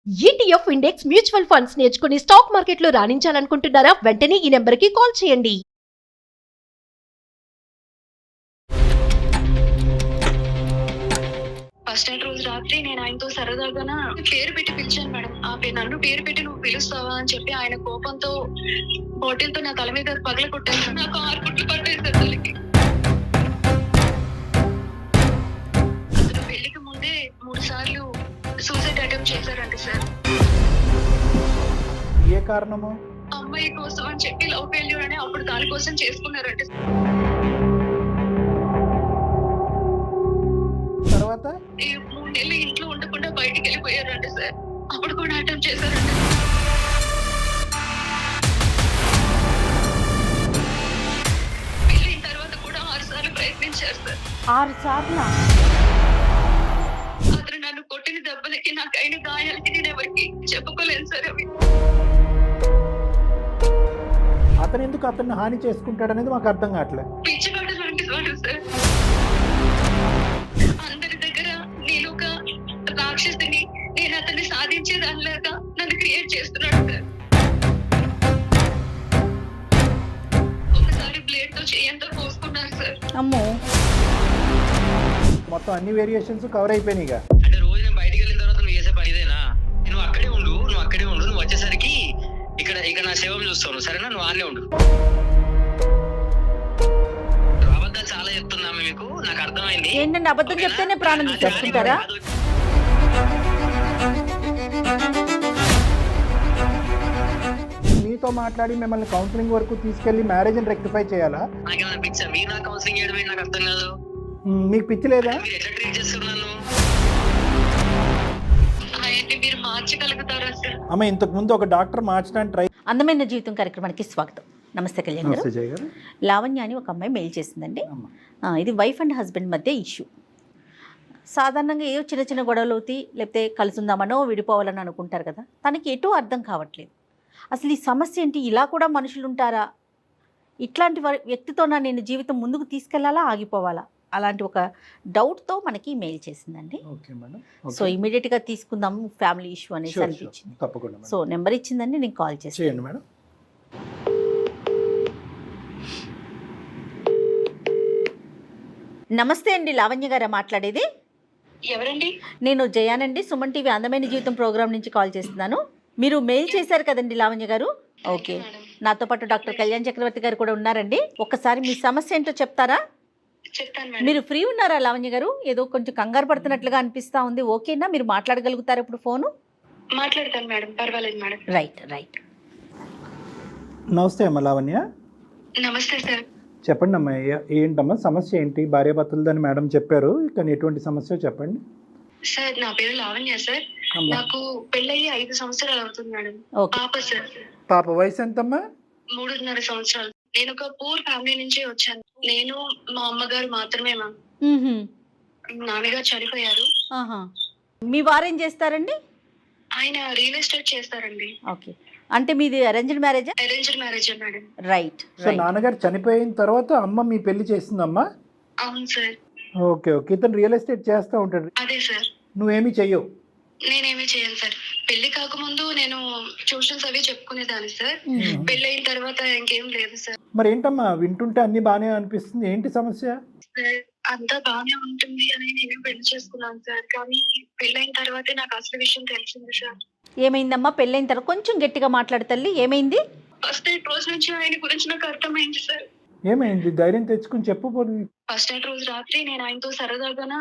ETF index mutual funds నేర్చుకుని stock మార్కెట్లో రాణించాలనుకుంటున్నారా? వెంటనే ఈ నెంబర్కి కాల్ చేయండి. ఫస్ట్ నైట్ రోజు రాత్రి నేను ఆయనతో సరదాగా పేరు పెట్టి పిలిచాను మేడం. నన్ను పేరు పెట్టి నువ్వు పిలుస్తావా అని చెప్పి ఆయన కోపంతో బాటిల్ తో నా తల మీద పగల కొట్టాను. నాకు 6 కుట్లు పట్టాయి సార్ తలకి. అతను పెళ్లికి ముందే 3 సార్లు సూసైడ్ అటెంప్ట్ చేశారంట సార్. ఏ కారణము? అమ్మాయి కోసం అని చెప్పి లవ్ ఫెయిల్యూర్ అని అప్పుడు దానికోసం చేసుకున్నారంట. తర్వాత ఈ 3 నెలలు ఇంట్లో ఉండకుండా బయటికి వెళ్ళిపోయారంట సార్. అప్పుడు కూడా అటెంప్ట్ చేశారంట. పెళ్ళైన తర్వాత కూడా 6 సార్లు ప్రయత్నించారు సార్. 6 సార్లు అతను నన్ను కొట్టిన దెబ్బలకి నాకు అయిన గాయాలకి నేను ఎవరికి చెప్పుకోలేను సార్. అవి అతను ఎందుకు అతన్ని హాని చేసుకుంటాడనేది మాకు అర్థం కావట్లేదు. పిచ్చివాడు లాంటి వాడు సార్. అందరి దగ్గర నేను ఒక రాక్షసిని, నేను అతన్ని సాధించేదానిలాగా నన్ను క్రియేట్ చేస్తున్నాడు సార్. ఒకసారి బ్లేడ్ తో చేయంతో కోసుకున్నారు సార్. అమ్మో, మొత్తం అన్ని వేరియేషన్స్ కవర్ అయిపోయినాయి. అంటే రోజు నేను బయటికి వెళ్ళిన తర్వాత నువ్వు చేసే పని ఇదేనా? నువ్వు అక్కడే ఉండు, నువ్వు వచ్చేసరికి ఇక్కడ నా సేవం చూస్తావు, సరేనా? నువ్వు ఆనే ఉండు. అబద్ధాలు చాలా చెప్తున్నాము మీకు, నాకు అర్థమైంది. ఏంటంటే అబద్ధం చెప్తేనే ప్రాణం తీసుకుంటారా? మీతో మాట్లాడి మిమ్మల్ని కౌన్సిలింగ్ వరకు తీసుకెళ్లి మ్యారేజ్ రెక్టిఫై చేయాలా? నాకేమైనా పిచ్చా? మీరు నాకు కౌన్సిలింగ్ చేయడం ఏంటి? నాకు అర్థం కాదు. మీకు పిచ్చి లేదా? మీరు ఎట్లా ట్రీట్ చేస్తున్నాను? ఆయన్ని మీరు మార్చగలుగుతారా సార్? అమ్మ, ఇంతకు ముందు ఒక డాక్టర్ మార్చడానికి ట్రై. అందమైన జీవితం కార్యక్రమానికి స్వాగతం. నమస్తే కళ్యాణ్ గారు. జయ గారు. లావణ్య అని ఒక అమ్మాయి మెయిల్ చేసిందండి. ఇది వైఫ్ అండ్ హస్బెండ్ మధ్య ఇష్యూ. సాధారణంగా ఏవో చిన్న చిన్న గొడవలు అవుతాయి, లేకపోతే కలుసుందామనో విడిపోవాలని అనుకుంటారు కదా. తనకి ఎటూ అర్థం కావట్లేదు. అసలు ఈ సమస్య ఏంటి? ఇలా కూడా మనుషులు ఉంటారా? ఇట్లాంటి వ్యక్తితో నేను జీవితం ముందుకు తీసుకెళ్లాలా, ఆగిపోవాలా? అలాంటి ఒక డౌట్తో మనకి మెయిల్ చేసిందండి. Okay madam. సో ఇమీడియట్గా తీసుకుందాం, ఫ్యామిలీ ఇష్యూ అనేసి అనిపించింది. తప్పకుండా. సో నెంబర్ ఇచ్చిందండి, నేను కాల్ చేసి చేయండి మేడం. నమస్తే అండి, లావణ్య గారా మాట్లాడేది? ఎవరండి? నేను జయానండి, సుమన్ టీవీ అందమైన జీవితం ప్రోగ్రామ్ నుంచి కాల్ చేస్తున్నాను. మీరు మెయిల్ చేశారు కదండి లావణ్య గారు? ఓకే, నాతో పాటు డాక్టర్ కళ్యాణ్ చక్రవర్తి గారు కూడా ఉన్నారండి. ఒక్కసారి మీ సమస్య ఏంటో చెప్తారా? చెప్తాను మేడం. మీరు ఫ్రీ ఉన్నారా లావణ్య గారు? ఏదో కొంచెం కంగారు పడుతున్నట్లుగా అనిపిస్తా ఉంది. ఓకేనా? మీరు మాట్లాడగలుగుతారా ఇప్పుడు ఫోను? మాట్లాడతాను మేడం, పర్వాలేదు మేడం. రైట్. నమస్తే అమ్మ లావణ్య. నమస్తే సార్. చెప్పండి అమ్మా, ఏంటమ్మా సమస్య ఏంటి? భార్యాభర్తలదని మేడం చెప్పారు, కానీ ఎటువంటి సమస్య చెప్పండి. సార్ నా పేరు లావణ్య సార్. నాకు పెళ్ళయి 5 సంవత్సరాలు అవుతుంది మేడం. పాప సార్. పాప వయసు ఎంతమ్మా? 3.5 సంవత్సరాలు. నేను ఒక పూర్ ఫ్యామిలీ నుంచి వచ్చాను. నేను మా అమ్మగారు మాత్రమే మ్యామ్. నాన్నగారు చనిపోయారు. మీ వారేం చేస్తారండి? ఆయన రియల్ ఎస్టేట్ చేస్తారండి. ఓకే, అంటే మీది అరేంజ్డ్ మ్యారేజా? Arranged marriage madam. Right. So నాన్నగారు చనిపోయిన తర్వాత అమ్మ మీ పెళ్లి చేసిందమ్మా? అవును సార్. ఓకే. ఇతను రియల్ ఎస్టేట్ చేస్తూ ఉంటాడు. అదే సార్. నువ్వేమీ చెయ్యవు? నేనేమి చేయను సార్. పెళ్లి కాకముందు నేను ట్యూషన్స్ అవి చెప్పుకునేదాన్ని సార్. పెళ్ళైన తర్వాత ఇంకేం లేదు సార్. మరి ఏంటమ్మా, వింటుంటే అన్ని బానే అనిపిస్తుంది, ఏంటి సమస్య? సార్ అంతా బాగానే ఉంటుంది అని నేను పెళ్లి చేసుకున్నాను సార్. కానీ పెళ్ళైన తర్వాతే నాకు అసలు విషయం తెలిసింది సార్. ఏమైందమ్మా పెళ్ళైన తర్వాత? కొంచెం గట్టిగా మాట్లాడు తల్లి, ఏమైంది? ఫస్ట్ నైట్ రోజు నుంచి ఆయన గురించి నాకు అర్థమైంది సార్. ఏమైంది? ధైర్యం తెచ్చుకుని చెప్పబోదు. ఫస్ట్ నైట్ రోజు రాత్రి నేను ఆయనతో సరదాగా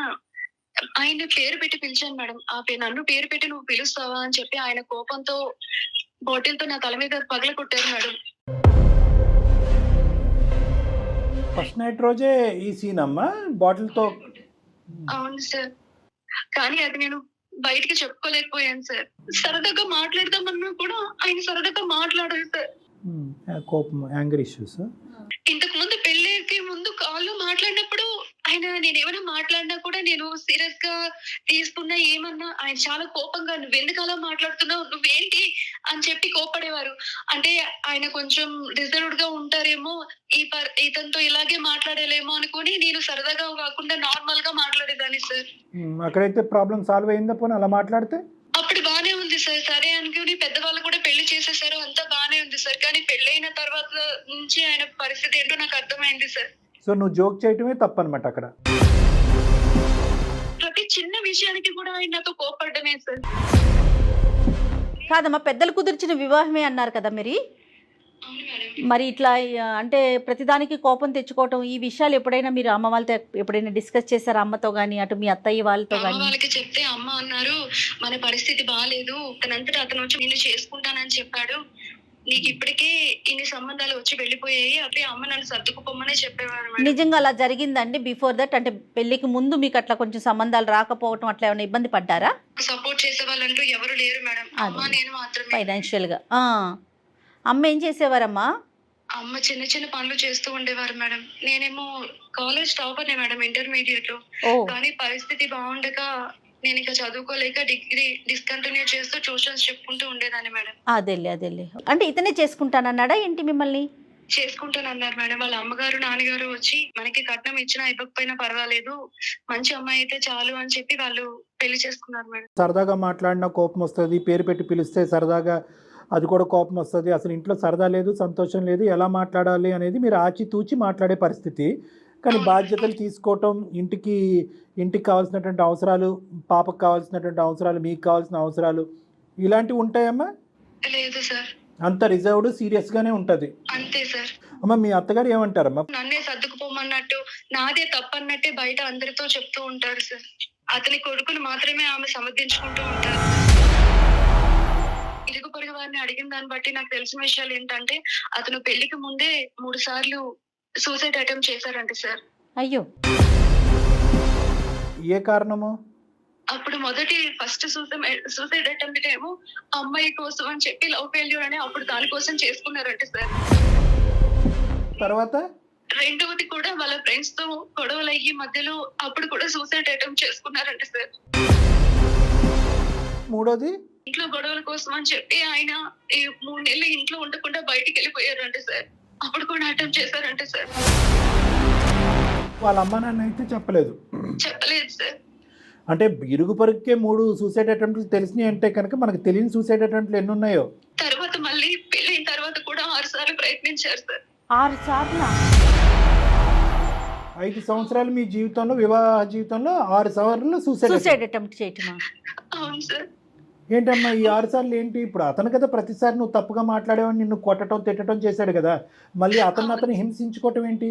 ఆయన పేరు పెట్టి పిలిచాను మేడం. నన్ను పేరు పెట్టి నువ్వు పిలుస్తావా అని చెప్పి ఆయన కోపంతో బాటిల్ తో నా తల మీద పగల కొట్టారు మేడం. ఫస్ట్ నైట్ రోజే ఈ సీన్ అమ్మా, బాటిల్ తో? అవును సార్. కానీ అది నేను బయటికి చెప్పుకోలేకపోయాను సార్. సరదాగా మాట్లాడదామన్నా కూడా ఆయన సరదాగా మాట్లాడారు సార్. కోపం, యాంగర్ ఇష్యూస్. ఇంతకు ముందు పెళ్లికి ముందు కాల్లో మాట్లాడినప్పుడు ఆయన నేనేమైనా మాట్లాడినా కూడా నేను సీరియస్ గా తీసుకున్నా, ఏమన్నా ఆయన చాలా కోపంగా నువ్వెందుకు అలా మాట్లాడుతున్నావు, నువ్వేంటి అని చెప్పి కోపడేవారు. అంటే ఆయన కొంచెం రిజర్వ్డ్ గా ఉంటారేమో, ఇతనితో ఇలాగే మాట్లాడలేమో అనుకుని నేను సరదాగా కాకుండా నార్మల్ గా మాట్లాడేదాన్ని సార్. అక్కడైతే ప్రాబ్లం సాల్వ్ అయిందా పోనీ అలా మాట్లాడితే? అప్పుడు బానే ఉంది ఉంది సార్. సరే అనుకుని పెద్దవాళ్ళు కూడా పెళ్లి చేసేసారు, అంతా బానే ఉంది సార్. కానీ పెళ్ళైన తర్వాత నుంచి ఆయన పరిస్థితి ఏంటో నాకు అర్థమైంది సార్. సో నువ్వు జోక్ చేయటమే తప్పనమాట అక్కడ. ప్రతి చిన్న విషయానికి కూడా ఆయన నాతో కోపడ్డమే సార్. కాదమ్మా, పెద్దలు కుదిర్చిన వివాహమే అన్నారు కదా మీరు. అవును మేడం. మరి ఇట్లా అంటే ప్రతిదానికి కోపం తెచ్చుకోవటం, ఈ విషయాలు ఎప్పుడైనా మీరు అమ్మ వాళ్ళతో ఎప్పుడైనా డిస్కస్ చేశారా? అమ్మతో కానీ అటు మీ అత్తయ్య వాళ్ళతో అమ్మ కానీ? వాళ్ళకి చెప్తే అమ్మ అన్నారు, మన పరిస్థితి బాగాలేదు, తనంతటా అతను వచ్చి నిన్ను చేసుకుంటానని చెప్పాడు, నీకు ఇప్పటికే ఇన్ని సంబంధాలు వచ్చి వెళ్ళిపోయాయి, అప్పుడే అమ్మ నన్ను సర్దుకుపోమనే చెప్పేవారు మేడం. నిజంగా అలా జరిగిందండి? బిఫోర్ దట్ అంటే పెళ్లికి ముందు మీకు అట్లా కొంచెం సంబంధాలు రాకపోవటం అట్లా ఏమైనా ఇబ్బంది పడ్డారా? సపోర్ట్ చేసే వాళ్ళంటూ ఎవరు లేరు మేడం. అమ్మ నేను మాత్రమే. ఫైనాన్షియల్గా అమ్మ ఏం చేసేవారమ్మా? అమ్మ చిన్న చిన్న పనులు చేస్తూ ఉండేవారు మేడం. నేనేమో కాలేజ్ టాపర్నే మేడం, ఇంటర్మీడియట్ లో. ఓ కానీ పరిస్థితి బాగుండక నేను ఇక చదువుకోలేక డిగ్రీ డిస్కంటిన్యూ చేస్తూ ట్యూషన్స్ చెప్పుకుంటూ ఉండేదాన్ని మేడం. అదేలే. అంటే ఇతనే చేసుకుంటానన్నాడా ఏంటి మిమ్మల్ని? చేసుకుంటానన్నారు మేడం. వాళ్ళ అమ్మగారు నాన్నగారు వచ్చి మనకి కట్నం ఇచ్చినా ఇవ్వకపోయినా పర్వాలేదు, మంచి అమ్మాయి అయితే చాలు అని చెప్పి వాళ్ళు పెళ్లి చేసుకున్నారు మేడం. సరదాగా మాట్లాడినా కోపం వస్తుంది, పేరు పెట్టి పిలిస్తే సరదాగా అది కూడా కోపం వస్తుంది. అసలు ఇంట్లో సరదా లేదు, సంతోషం లేదు, ఎలా మాట్లాడాలి అనేది మీరు ఆచితూచి మాట్లాడే పరిస్థితి. కానీ బాధ్యతలు తీసుకోవటం, ఇంటికి కావాల్సినటువంటి అవసరాలు, పాపకు కావాల్సినటువంటి అవసరాలు, మీకు కావాల్సిన అవసరాలు ఇలాంటివి ఉంటాయమ్మా? లేదు సార్. అంత రిజర్వ్డ్ సీరియస్గానే ఉంటుంది. అంతే సార్. అమ్మ మీ అత్తగారు ఏమంటారమ్మా? నన్నే సర్దుకుపోమన్నట్టు, నాదే తప్పన్నట్టే బయట అందరితో చెప్తూ ఉంటారు సార్. అతని కొడుకును మాత్రమే ఆమె సమర్థించుకుంటూ ఉంటారు. ఇరుగు పొరుగు వారిని అడిగిన దాన్ని బట్టి నాకు తెలిసిన విషయాలు ఏంటంటే, అతను పెళ్లికి ముందే 3 సార్లు సూసైడ్ అటెంప్ట్ చేశారంట సార్. అయ్యో, ఏ కారణము? అప్పుడు ఫస్ట్ సూసైడ్ అటెంప్ట్ ఏమో అమ్మాయి కోసం అని చెప్పి లవ్ ఫెయిల్యూర్ అని అప్పుడు దానికోసం చేసుకున్నారంట సార్. తర్వాత రెండవది కూడా వాళ్ళ ఫ్రెండ్స్ తో గొడవలు అయ్యి మధ్యలో అప్పుడు కూడా సూసైడ్ అటెంప్ట్ చేసుకున్నారంట సార్. మూడోది ఇంట్లో గొడవల కోసం అని చెప్పి ఆయన 3 నెలలు ఇంట్లో ఉండకుండా బయటికి వెళ్ళిపోయారంట సార్. అప్పుడు కూడా అటెంప్ట్ చేశారంట సార్. వాళ్ళ అమ్మ నాన్న అయితే చెప్పలేదు సార్. అంటే ఇరుగు పొరుగుకే 3 సూసైడ్ అటెంప్ట్లు తెలిసినాయి అంటే కనుక మనకు తెలియని సూసైడ్ అటెంప్ట్లు ఎన్ని ఉన్నాయో. తర్వాత మళ్ళీ పెళ్ళైన తర్వాత కూడా 6 సార్లు ప్రయత్నించారు సార్. 6 సార్లు? 5 సంవత్సరాలు మీ జీవితంలో, వివాహ జీవితంలో 6 సార్లు సూసైడ్ అటెంప్ట్ చేయటమా? అవును సార్. ఏంటమ్మా ఈ 6 సార్లు ఏంటి? ఇప్పుడు అతను కదా ప్రతిసారి నువ్వు తప్పుగా మాట్లాడేవని నిన్ను కొట్టడం తిట్టడం చేశాడు కదా, మళ్ళీ అతను హింసించుకోవటం ఏంటి?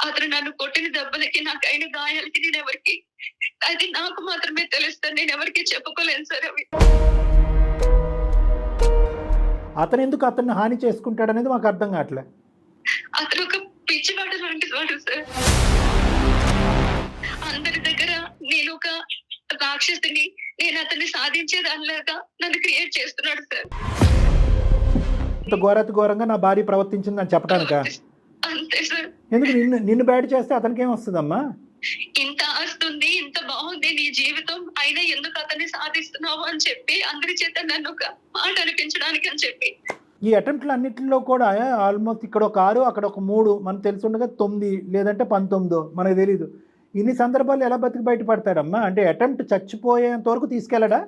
అతను నన్ను కొట్టిన దెబ్బలకి, నాకు అయిన గాయాలకి నేను ఎవరికి, అది నాకు మాత్రమే తెలుస్తాను, నేను ఎవరికి చెప్పుకోలేను సార్ అవి. అతను ఎందుకు అతన్ని హాని చేసుకుంటాడు అనేది మాకు అర్థం కావట్లే. అతను ఒక పిచ్చివాడు లాంటి వాడు సార్. అందరి దగ్గర నేను ఒక రాక్షసుని, నేను అతన్ని సాధించేదానిలాగా నన్ను క్రియేట్ చేస్తున్నాడు సార్. ఇంత ఘోరంగా నా భార్య ప్రవర్తించిందని చెప్పడానిక? అంతే సార్. ఎందుకు నిన్ను బ్యాడ్ చేస్తే అతనికి ఏమొస్తుందమ్మా? ఇంత ఆస్తుంది, ఇంత బాగుంది నీ జీవితం, అయినా ఎందుకు అతన్ని సాధిస్తున్నావు అని చెప్పి అందరి చేత నన్ను ఒక మాట అనిపించడానికి అని చెప్పి. ఈ అటెంప్ట్లు అన్నింటిలో కూడా ఆల్మోస్ట్ ఇక్కడ ఒక 6 అక్కడ ఒక 3, మనకు తెలిసి ఉండగా 9 లేదంటే 19 మనకు తెలీదు. ఇన్ని సందర్భాలు ఎలా బతికి బయటపడతాడమ్మా? అంటే అటెంప్ట్ చచ్చిపోయేంత వరకు తీసుకెళ్ళడా?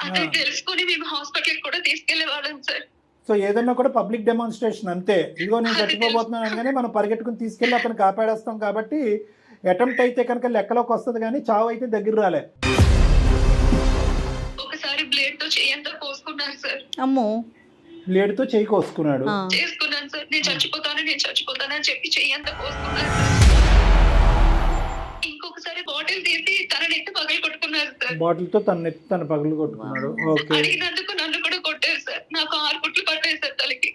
అదే తెలుసుకుని మేము హాస్పిటల్ కూడా తీసుకెళ్లేవాళ్ళం సార్. సో ఏదన్నా కూడా పబ్లిక్ డెమాన్స్ట్రేషన్ అంతే. ఇదిగో నేను చచ్చిపోబోతున్నాను అనగానే మనం పరిగెట్టుకుని తీసుకెళ్ళి అతను కాపాడేస్తాం. కాబట్టి అటెంప్ట్ అయితే కనుక లెక్కలోకి వస్తుంది, కానీ చావు అయితే దగ్గర రాలే. ఒకసారి బ్లేడ్ తో చేయంతా కోసుకున్నాను సార్. అమ్మో, బ్లేడ్తో చేయి కోసుకున్నాడు. చేసుకున్నాను సార్. నేను చచ్చిపోతాను అని చెప్పి చెయ్యంతా కోసుకున్నాను సార్. ఇంకొకసారి బాటిల్ తీసి తన నెత్తి పగలు కొట్టుకున్నారు సార్. బాటిల్తో తన పగలు కొట్టుకున్నాడు. ఓకే. అడిగినందుకు నన్ను కూడా కొట్టారు సార్. నాకు 6 కుట్లు పట్టాయి సార్ తలకి.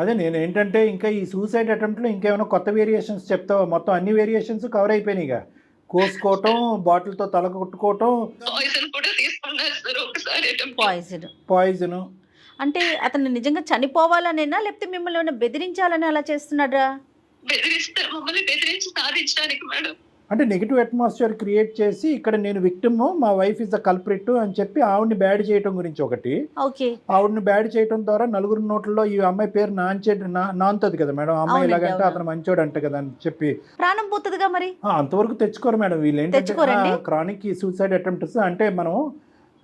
అదే నేను ఏంటంటే ఇంకా ఈ సూసైడ్ అటెంప్ట్లో ఇంకేమైనా కొత్త వేరియేషన్స్ చెప్తావా? మొత్తం అన్ని వేరియేషన్స్ కవర్ అయిపోయినాయిగా. కోసుకోవటం, బాటిల్తో తల కొట్టుకోవటం, పాయిజన్ కూడా తీసుకున్నారు సార్. ఒకసారి పాయిజన్ అంటే అతను నిజంగా చనిపోవాలనేనా, లేకపోతే మిమ్మల్ని ఏమైనా బెదిరించాలని అలా చేస్తున్నాడా? బెదిరిస్తారు, మమ్మల్ని బెదిరించి సాధించడానికి మేడం. అంటే నెగిటివ్ అట్మాస్ఫియర్ క్రియేట్ చేసి ఇక్కడ నేను విక్టిమ్, మా వైఫ్ ఇస్ ద కల్ప్రిట్ అని చెప్పి ఆవిడ్ని బ్యాడ్ చేయటం గురించి ఒకటి. ఓకే. ఆవిడ్ని బ్యాడ్ చేయటం ద్వారా నలుగురు నోట్లలో ఈ అమ్మాయి పేరు నాంతది కదా మేడం. అమ్మాయి ఇలాగంటే అతను మంచోడు అంట కదా అని చెప్పి ప్రాణం పోతుందిగా మరి. అంతవరకు తెచ్చుకోరు మేడం వీళ్ళు. ఏంటంటే క్రానిక్ సూసైడ్ అటెంప్ట్స్ అంటే మనం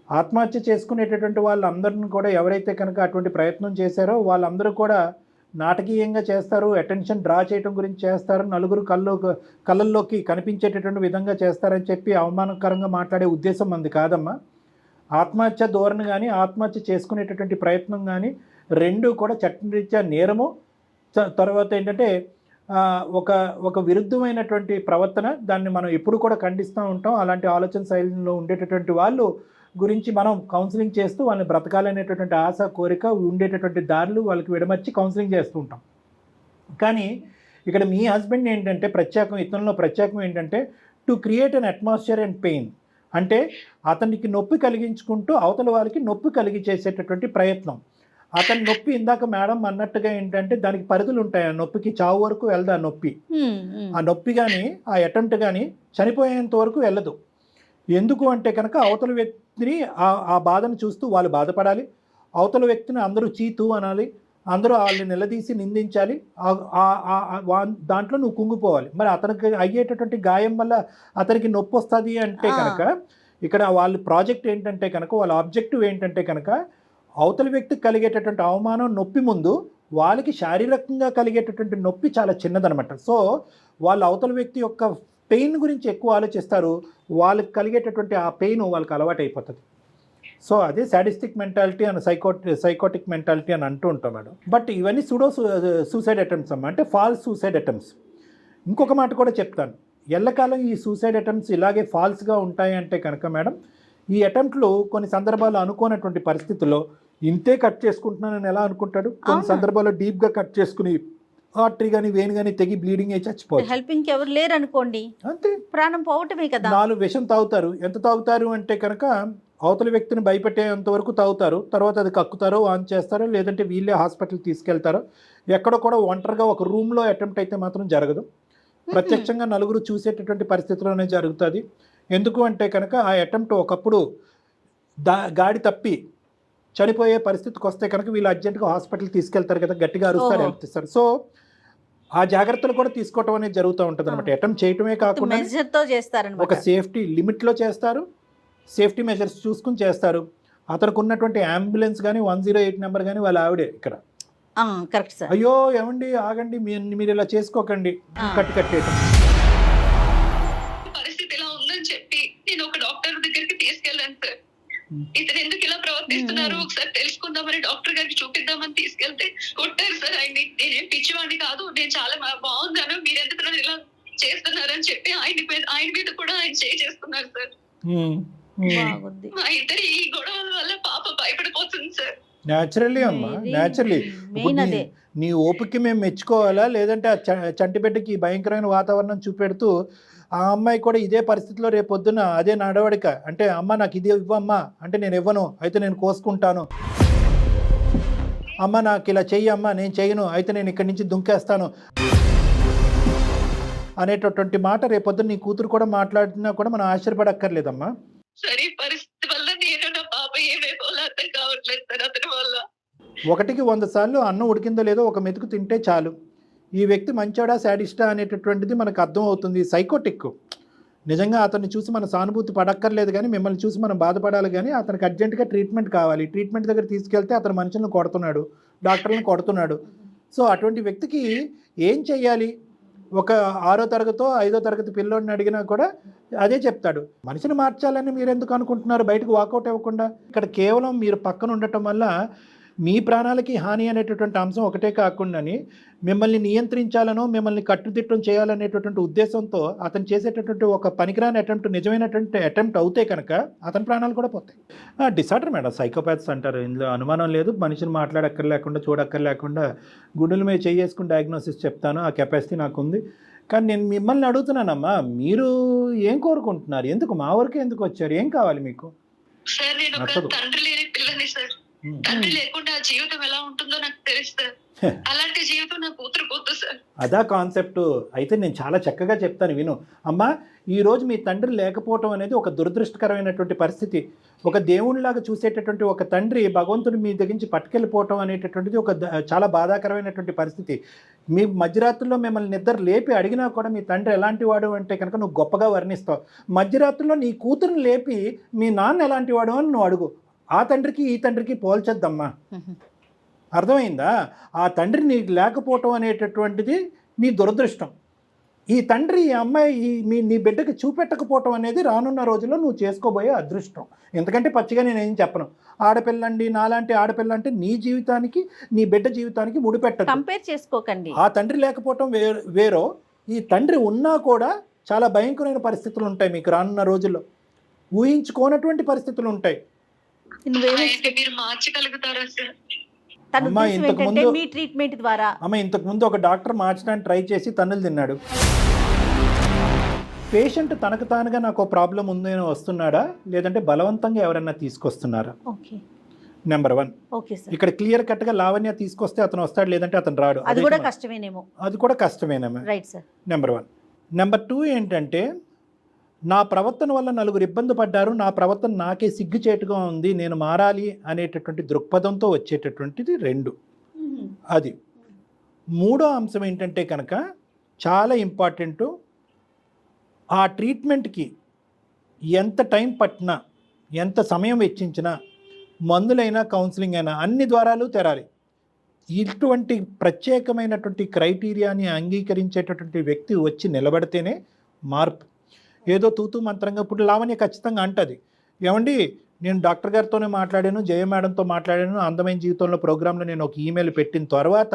ఆత్మహత్య చేసుకునేటటువంటి వాళ్ళందరిని కూడా ఎవరైతే కనుక అటువంటి ప్రయత్నం చేశారో వాళ్ళందరూ కూడా నాటకీయంగా చేస్తారు, అటెన్షన్ డ్రా చేయడం గురించి చేస్తారు, నలుగురు కళ్ళల్లోకి కనిపించేటటువంటి విధంగా చేస్తారని చెప్పి అవమానకరంగా మాట్లాడే ఉద్దేశం మంది కాదమ్మా. ఆత్మహత్య ధోరణి కానీ ఆత్మహత్య చేసుకునేటటువంటి ప్రయత్నం కానీ రెండూ కూడా చట్టరీత్యా నేరము. తర్వాత ఏంటంటే ఒక విరుద్ధమైనటువంటి ప్రవర్తన, దాన్ని మనం ఎప్పుడు కూడా ఖండిస్తూ ఉంటాం. అలాంటి ఆలోచన శైలిలో ఉండేటటువంటి వాళ్ళు గురించి మనం కౌన్సిలింగ్ చేస్తూ వాళ్ళని బ్రతకాలనేటటువంటి ఆశ, కోరిక, ఉండేటటువంటి దారులు వాళ్ళకి విడమర్చి కౌన్సిలింగ్ చేస్తూ ఉంటాం. కానీ ఇక్కడ మీ హస్బెండ్ ఏంటంటే ఇతనిలో ప్రత్యేకం ఏంటంటే to create an atmosphere and pain, అంటే అతనికి నొప్పి కలిగించుకుంటూ అవతల వాళ్ళకి నొప్పి కలిగి చేసేటటువంటి ప్రయత్నం. అతని నొప్పి ఇందాక మేడం అన్నట్టుగా ఏంటంటే దానికి పరిధులు ఉంటాయి. ఆ నొప్పికి చావు వరకు వెళ్ళదు ఆ నొప్పి. ఆ నొప్పి కానీ ఆ అటెంప్ట్ కానీ చనిపోయేంత వరకు వెళ్ళదు. ఎందుకు అంటే కనుక అవతల వ్యక్తిని ఆ బాధను చూస్తూ వాళ్ళు బాధపడాలి, అవతల వ్యక్తిని అందరూ చీతు అనాలి, అందరూ వాళ్ళని నిలదీసి నిందించాలి, దాంట్లో నువ్వు కుంగిపోవాలి. మరి అతనికి అయ్యేటటువంటి గాయం వల్ల అతనికి నొప్పి వస్తుంది అంటే కనుక ఇక్కడ వాళ్ళ ప్రాజెక్ట్ ఏంటంటే కనుక వాళ్ళ ఆబ్జెక్టివ్ ఏంటంటే కనుక అవతల వ్యక్తికి కలిగేటటువంటి అవమానం, నొప్పి ముందు వాళ్ళకి శారీరకంగా కలిగేటటువంటి నొప్పి చాలా చిన్నదనమాట. సో వాళ్ళు అవతల వ్యక్తి యొక్క పెయిన్ గురించి ఎక్కువ ఆలోచిస్తారు, వాళ్ళకి కలిగేటటువంటి ఆ పెయిన్ వాళ్ళకి అలవాటు అయిపోతుంది. సో అదే సాడిస్టిక్ మెంటాలిటీ అని సైకోటిక్ మెంటాలిటీ అని అంటూ ఉంటాం మేడం. బట్ ఇవన్నీ సూసైడ్ అటెంప్ట్స్ అమ్మ, అంటే ఫాల్స్ సూసైడ్ అటెంప్ట్స్. ఇంకొక మాట కూడా చెప్తాను, ఎల్లకాలం ఈ సూసైడ్ అటెంప్ట్స్ ఇలాగే ఫాల్స్గా ఉంటాయి అంటే కనుక మేడం ఈ అటెంప్ట్లు కొన్ని సందర్భాల్లో అనుకోనటువంటి పరిస్థితుల్లో ఇంతే కట్ చేసుకుంటున్నానని ఎలా అనుకుంటాడు, కొన్ని సందర్భాల్లో డీప్గా కట్ చేసుకుని ఆర్టరీ కానీ వేణు కానీ తెగి బ్లీడింగ్ అయి చచ్చిపోతుంది. హెల్పింగ్ ఎవరు లేరు అనుకోండి, అంతే ప్రాణం పోవటమే కదా. 4 విషం తాగుతారు. ఎంత తాగుతారు అంటే కనుక అవతల వ్యక్తిని భయపెట్టేంత వరకు తాగుతారు, తర్వాత అది కక్కుతారో ఆన్ చేస్తారో, లేదంటే వీళ్ళే హాస్పిటల్ తీసుకెళ్తారో. ఎక్కడో కూడా ఒంటరిగా ఒక రూమ్లో అటెంప్ట్ అయితే మాత్రం జరగదు, ప్రత్యక్షంగా నలుగురు చూసేటటువంటి పరిస్థితిలోనే జరుగుతుంది. ఎందుకు అంటే కనుక ఆ అటెంప్ట్ ఒకప్పుడు గాడి తప్పి చనిపోయే పరిస్థితికి వస్తే కనుక వీళ్ళు అర్జెంటుగా హాస్పిటల్ తీసుకెళ్తారు కదా, గట్టిగా అరుస్తారు, హెల్ప్ ఇస్తారు. సో ఆ జాగ్రత్తలు కూడా తీసుకోవటం అనేది జరుగుతూ ఉంటుంది అనమాట. అటెంప్ట్ చేయటమే కాకుండా ఒక సేఫ్టీ లిమిట్లో చేస్తారు, సేఫ్టీ మెజర్స్ చూసుకుని చేస్తారు. అతనికి ఉన్నటువంటి అంబులెన్స్ కానీ 108 నెంబర్ కానీ వాళ్ళ ఆవిడే ఇక్కడ. Correct sir. అయ్యో ఏమండి ఆగండి, మీరు ఇలా చేసుకోకండి, కట్టేయటం. పరిస్థితి ఇలా ఉందని చెప్పి నేను ఒక డాక్టర్ దగ్గరికి తీసుకెళ్ళాను సార్. ఇతను ఎందుకు ఇలా ప్రవర్తిస్తున్నారు ఒకసారి తెలుసుకుందామని డాక్టర్ గారికి చూపిద్దామని తీసుకెళ్తే కొట్టారు సార్ ఆయన్ని. నేనేం పిచ్చివాడిని కాదు, నేను చాలా బాగున్నాను, మీరు ఎందుకు ఇలా చేస్తున్నారని చెప్పి ఆయన మీద కూడా ఆయన చేస్తున్నారు సార్. మా ఇద్దరి ఈ గొడవల వల్ల పాప భయపడిపోతుంది సార్. న్యాచురల్లీ అమ్మా, న్యాచురల్లీ. నీ ఓపిక మేము మెచ్చుకోవాలా, లేదంటే ఆ చంటి బిడ్డకి భయంకరమైన వాతావరణం చూపెడుతూ ఆ అమ్మాయి కూడా ఇదే పరిస్థితిలో రేపు పొద్దున అదే నడవడిక, అంటే అమ్మ నాకు ఇది ఇవ్వమ్మా అంటే నేను ఇవ్వను, అయితే నేను కోసుకుంటాను, అమ్మ నాకు ఇలా చెయ్యమ్మా నేను చెయ్యను, అయితే నేను ఇక్కడి నుంచి దుంకేస్తాను అనేటటువంటి మాట రేపొద్దున నీ కూతురు కూడా మాట్లాడినా కూడా మనం ఆశ్చర్యపడక్కర్లేదమ్మా. సరే పరిస్థితి వల్ల నేను నా పాప ఏమైపోవాలో అర్థం కావట్లేదు సార్ అతని వల్ల. 1కి 100 సార్లు అన్నం ఉడికిందో లేదో ఒక మెతుకు తింటే చాలు, ఈ వ్యక్తి మంచోడా శాడిస్టా అనేటటువంటిది మనకు అర్థం అవుతుంది. సైకోటిక్. నిజంగా అతన్ని చూసి మన సానుభూతి పడక్కర్లేదు, కానీ మిమ్మల్ని చూసి మనం బాధపడాలి. కానీ అతనికి అర్జెంటుగా ట్రీట్మెంట్ కావాలి. ట్రీట్మెంట్ దగ్గర తీసుకెళ్తే అతను మనుషులను కొడుతున్నాడు, డాక్టర్లను కొడుతున్నాడు. సో అటువంటి వ్యక్తికి ఏం చెయ్యాలి? ఒక 6వ తరగతో 5వ తరగతి పిల్లోడిని అడిగినా కూడా అదే చెప్తాడు. మనిషిని మార్చాలని మీరు ఎందుకు అనుకుంటున్నారు బయటకు వాకౌట్ ఇవ్వకుండా? ఇక్కడ కేవలం మీరు పక్కన ఉండటం వల్ల మీ ప్రాణాలకి హాని అనేటటువంటి అంశం ఒకటే కాకుండాని మిమ్మల్ని నియంత్రించాలనో మిమ్మల్ని కట్టుదిట్టం చేయాలనేటటువంటి ఉద్దేశంతో అతను చేసేటటువంటి ఒక పనికిరాని అటెంప్ట్ నిజమైనటువంటి అటెంప్ట్ అవుతే కనుక అతని ప్రాణాలు కూడా పోతాయి. డిసార్డర్ మేడం, సైకోపాత్స్ అంటారు, ఇందులో అనుమానం లేదు. మనిషిని మాట్లాడక్కర్లేకుండా చూడక్కర్లేకుండా గుండెల మీద చేసుకుని డయాగ్నోసిస్ చెప్తాను, ఆ కెపాసిటీ నాకు ఉంది. కానీ నేను మిమ్మల్ని అడుగుతున్నానమ్మా, మీరు ఏం కోరుకుంటున్నారు? ఎందుకు మా వరకే ఎందుకు వచ్చారు? ఏం కావాలి మీకు? సార్ నేను ఒక తండ్రి లేని పిల్లని సార్. తండ్రి లేకుండా జీవితం ఎలా ఉంటుందో నాకు తెలుసు. అలాంటి జీవితం నా కూతురు పోతుంది సార్. సార్. అదా కాన్సెప్ట్. అయితే నేను చాలా చక్కగా చెప్తాను విను. అమ్మా, ఈరోజు మీ తండ్రి లేకపోవటం అనేది ఒక దురదృష్టకరమైనటువంటి పరిస్థితి. ఒక దేవుడిలాగా చూసేటటువంటి ఒక తండ్రి భగవంతుడు మీ దగ్గర నుంచి పట్టుకెళ్ళిపోవటం అనేటటువంటిది చాలా బాధాకరమైనటువంటి పరిస్థితి. మీ మధ్యరాత్రుల్లో మిమ్మల్ని నిద్ర లేపి అడిగినా కూడా మీ తండ్రి ఎలాంటి వాడు అంటే కనుక నువ్వు గొప్పగా వర్ణిస్తావు. మధ్యరాత్రుల్లో నీ కూతురుని లేపి మీ నాన్న ఎలాంటి వాడు అని నువ్వు అడుగు. ఆ తండ్రికి ఈ తండ్రికి పోల్చొద్దమ్మా. అర్థమైందా? ఆ తండ్రి నీకు లేకపోవటం అనేటటువంటిది నీ దురదృష్టం. ఈ తండ్రి ఈ అమ్మాయి నీ బిడ్డకి చూపెట్టకపోవటం అనేది రానున్న రోజుల్లో నువ్వు చేసుకోబోయే అదృష్టం. ఎందుకంటే పచ్చిగా నేనేం చెప్పను. ఆడపిల్లండి, నాలాంటి ఆడపిల్ల అంటే నీ జీవితానికి నీ బిడ్డ జీవితానికి ముడిపెట్టదు. కంపేర్ చేసుకోకండి. ఆ తండ్రి లేకపోవటం వేరో, ఈ తండ్రి ఉన్నా కూడా చాలా భయంకరమైన పరిస్థితులు ఉంటాయి మీకు రానున్న రోజుల్లో. ఊహించుకోనటువంటి పరిస్థితులు ఉంటాయి. మీరు మార్చగలుగుతారా సార్? తన అమ్మా, ఉద్దేశం ఇంతకు ఏంటంటే ముందు- మీ ట్రీట్మెంట్ ద్వారా ఇంతకు ముందు ఒక డాక్టర్ మార్చడానికి ట్రై చేసి తన్నులు తిన్నాడు. పేషెంట్ తనకు తానుగా నాకు ప్రాబ్లం ఉందని వస్తున్నాడా, లేదంటే బలవంతంగా ఎవరైనా తీసుకొస్తున్నారా? Okay number 1. Okay sir. ఇక్కడ క్లియర్ కట్గా లావణ్య తీసుకొస్తే అతను వస్తాడు, లేదంటే అతను రాడు. అది కూడా కష్టమేనేమో. అది కూడా కష్టమేనేమో. Right sir. నెంబర్ 1. నెంబర్ 2 ఏంటంటే, నా ప్రవర్తన వల్ల నలుగురు ఇబ్బంది పడ్డారు, నా ప్రవర్తన నాకే సిగ్గుచేటుగా ఉంది, నేను మారాలి అనేటటువంటి దృక్పథంతో వచ్చేటటువంటిది 2. అది 3వ అంశం ఏంటంటే కనుక చాలా ఇంపార్టెంటు. ఆ ట్రీట్మెంట్కి ఎంత టైం పట్టినా, ఎంత సమయం వెచ్చించినా, మందులైనా కౌన్సిలింగ్ అయినా అన్ని ద్వారాలు తెరాలి. ఇటువంటి ప్రత్యేకమైనటువంటి క్రైటీరియాని అంగీకరించేటటువంటి వ్యక్తి వచ్చి నిలబడితేనే మార్పు. ఏదో తూతూ మంత్రంగా ఇప్పుడు లావణ్య ఖచ్చితంగా అంటది, ఏమండి నేను డాక్టర్ గారితోనే మాట్లాడాను, జయ మేడంతో మాట్లాడాను, అందమైన జీవితంలో ప్రోగ్రాంలో నేను ఒక ఈమెయిల్ పెట్టిన తర్వాత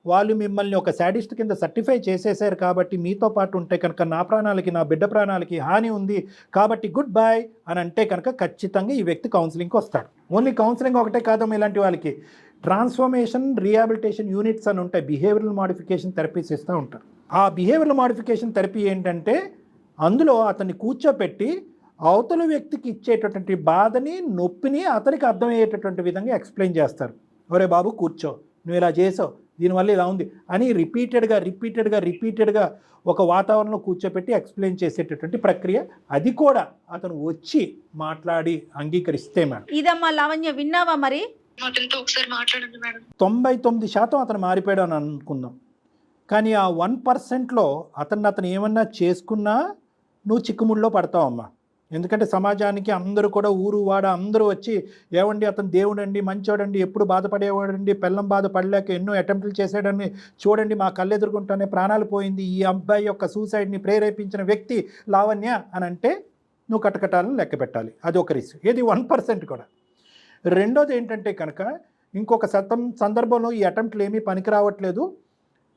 వాళ్ళు మిమ్మల్ని ఒక శాడిస్ట్ కింద సర్టిఫై చేసేసారు, కాబట్టి మీతో పాటు ఉంటే కనుక నా ప్రాణాలకి, నా బిడ్డ ప్రాణాలకి హాని ఉంది, కాబట్టి గుడ్ బై అని అంటే కనుక ఖచ్చితంగా ఈ వ్యక్తి కౌన్సిలింగ్కి వస్తాడు. ఓన్లీ కౌన్సిలింగ్ ఒకటే కాదమ్మా, ఇలాంటి వాళ్ళకి ట్రాన్స్ఫర్మేషన్ రీహాబిలిటేషన్ యూనిట్స్ అని ఉంటాయి, బిహేవియరల్ మాడిఫికేషన్ థెరపీస్ ఇస్తూ ఉంటారు. ఆ బిహేవియరల్ మాడిఫికేషన్ థెరపీ ఏంటంటే, అందులో అతన్ని కూర్చోపెట్టి అవతల వ్యక్తికి ఇచ్చేటటువంటి బాధని, నొప్పిని అతనికి అర్థమయ్యేటటువంటి విధంగా ఎక్స్ప్లెయిన్ చేస్తారు. ఒరే బాబు కూర్చో, నువ్వు ఇలా చేసావు, దీనివల్ల ఇలా ఉంది అని రిపీటెడ్గా ఒక వాతావరణంలో కూర్చోపెట్టి ఎక్స్ప్లెయిన్ చేసేటటువంటి ప్రక్రియ. అది కూడా అతను వచ్చి మాట్లాడి అంగీకరిస్తే మేడం. ఇదమ్మా లావణ్య, విన్నావా మరి? అతనితో ఒకసారి మాట్లాడండి మేడం. 99% అతను మారిపోయాడు అని అనుకుందాం. కానీ ఆ 1%లో అతను ఏమన్నా చేసుకున్నా నువ్వు చిక్కుముడిలో పడతావమ్మా. ఎందుకంటే సమాజానికి అందరూ కూడా ఊరు వాడ అందరూ వచ్చి, ఏమండి అతను దేవుడండి, మంచోడండి, ఎప్పుడు బాధపడేవాడండి, పెళ్ళం బాధపడలేక ఎన్నో అటెంప్ట్లు చేశాడని చూడండి, మా కళ్ళెదురుకుంటానే ప్రాణాలు పోయింది, ఈ అబ్బాయి యొక్క సూసైడ్ని ప్రేరేపించిన వ్యక్తి లావణ్య అని అంటే నువ్వు కటకటాలను లెక్క పెట్టాలి. అది ఒక రిస్క్. ఏది 1% కూడా. రెండోది ఏంటంటే కనుక, ఇంకొక సందర్భంలో ఈ అటెంప్ట్లు ఏమీ పనికి రావట్లేదు,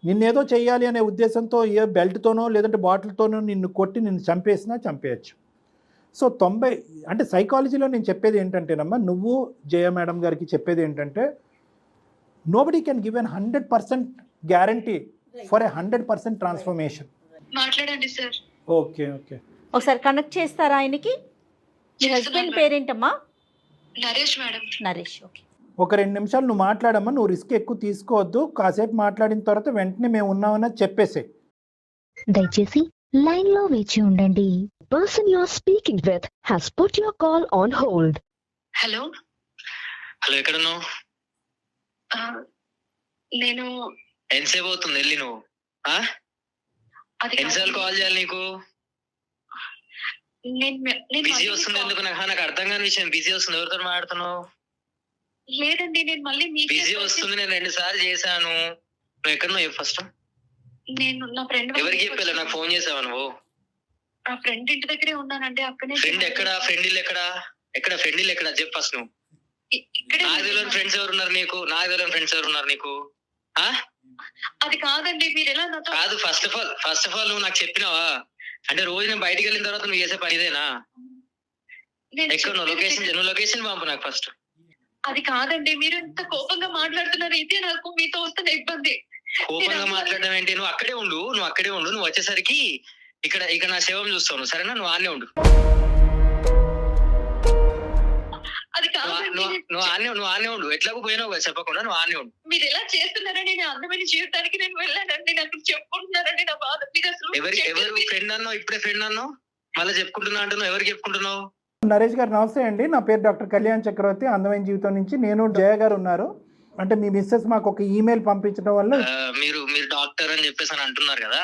నిన్నేదో చేయాలి అనే ఉద్దేశంతో ఏ బెల్ట్తోనో లేదంటే బాటిల్తోనో నిన్ను కొట్టి నిన్ను చంపేయచ్చు. సో 90 అంటే సైకాలజీలో నేను చెప్పేది ఏంటంటేనమ్మా, నువ్వు జయ మేడం గారికి చెప్పేది ఏంటంటే, nobody can give an 100% guarantee for 100% transformation. మాట్లాడండి సార్. ఓకే. ఒకసారి కనెక్ట్ చేస్తారా ఆయనకి? మీ హస్బెండ్ పేరేంటమ్మా? నరేష్ మేడం. నరేష్. ఓకే. ఒక 2 నిమిషాలు నువ్వు మాట్లాడమ్మా, నువ్వు రిస్క్ ఎక్కువ తీసుకోవద్దు, కాసేపు మాట్లాడిన తర్వాత వెంటనే మేము ఉన్నామని చెప్పేసే. దయచేసి లైన్ లో వేచి ఉండండి. Person you are speaking with has put your call on hold. Hello, ఎక్కడున్నావు? నేను ఎంతసేపు అవుతుంది వెళ్ళి నువ్వు? అది ఎన్నిసార్లు కాల్ చేయాలి నీకు? బిజీ వస్తుంది ఎందుకు? నాకు అర్థం కాని విషయం. బిజీ వస్తుంది, ఎవరితో మాట్లాడుతున్నావు? లేదండి, నేను మళ్ళీ బిజీ వస్తుంది, నేను 2 సార్లు చేశాను. నువ్వు ఎక్కడ నువ్వు ఫస్ట్? నేను నా ఫ్రెండ్. ఎవరికి చెప్పాలి? నాకు ఫోన్ చేసావా నువ్వు? ఆ ఫ్రెండ్ ఇంటి దగ్గరే ఉన్నానండి. అక్కడే. ఫ్రెండ్ ఎక్కడ? ఫ్రెండ్ ఇల్లు ఎక్కడ? ఫ్రెండ్ ఇల్లు ఎక్కడ చెప్పు ఫస్ట్ నువ్వు. నాకు తెలియని ఫ్రెండ్స్ ఎవరున్నారు నీకు? అది కాదండి, మీరు ఎలా నాతో కాదు. ఫస్ట్ ఆఫ్ ఆల్ నువ్వు నాకు చెప్పినావా? అంటే రోజు నేను బయటికి వెళ్ళిన తర్వాత నువ్వు చేసే పని ఇదేనా? ఎక్కడ నువ్వు లొకేషన్ పంపు నాకు ఫస్ట్. అది కాదండి, మీరు ఇంత కోపంగా మాట్లాడుతున్నారు, ఇదే నాకు మీతో వస్తున్న ఇబ్బంది. కోపంగా మాట్లాడడం ఏంటి? నువ్వు అక్కడే ఉండు. నువ్వు వచ్చేసరికి ఇక్కడ నా శవం చూస్తావు, సరేనా? నువ్వు ఆనే ఉండు. అది కాదండి, నువ్వు ఆనే ఉండు, ఎట్లాగో పోయినావు కదా చెప్పకుండా, నువ్వు ఆనే ఉండు. మీరు ఎలా చేస్తున్నారని నేను అందమైన జీవితానికి నేను వెళ్ళానండి. నాకు చెప్పుకుంటున్నారండి నా బాధ. మీరు అసలు ఎవరు ఫ్రెండ్ అన్నావు? ఇప్పుడే ఫ్రెండ్ అన్నావు, మళ్ళీ చెప్పుకుంటున్నా అంటున్నావు. ఎవరికి చెప్పుకుంటున్నావు? నరేష్ గారు నమస్తే అండి. నా పేరు డాక్టర్ కళ్యాణ్ చక్రవర్తి, అందమైన జీవితం నుంచి. నేను జయ గారు ఉన్నారు. అంటే మీ మిస్సెస్ మాకు ఒక ఈమెయిల్ పంపించడం వల్ల మీరు డాక్టర్ అని చెప్పేసి అని అంటున్నారు కదా,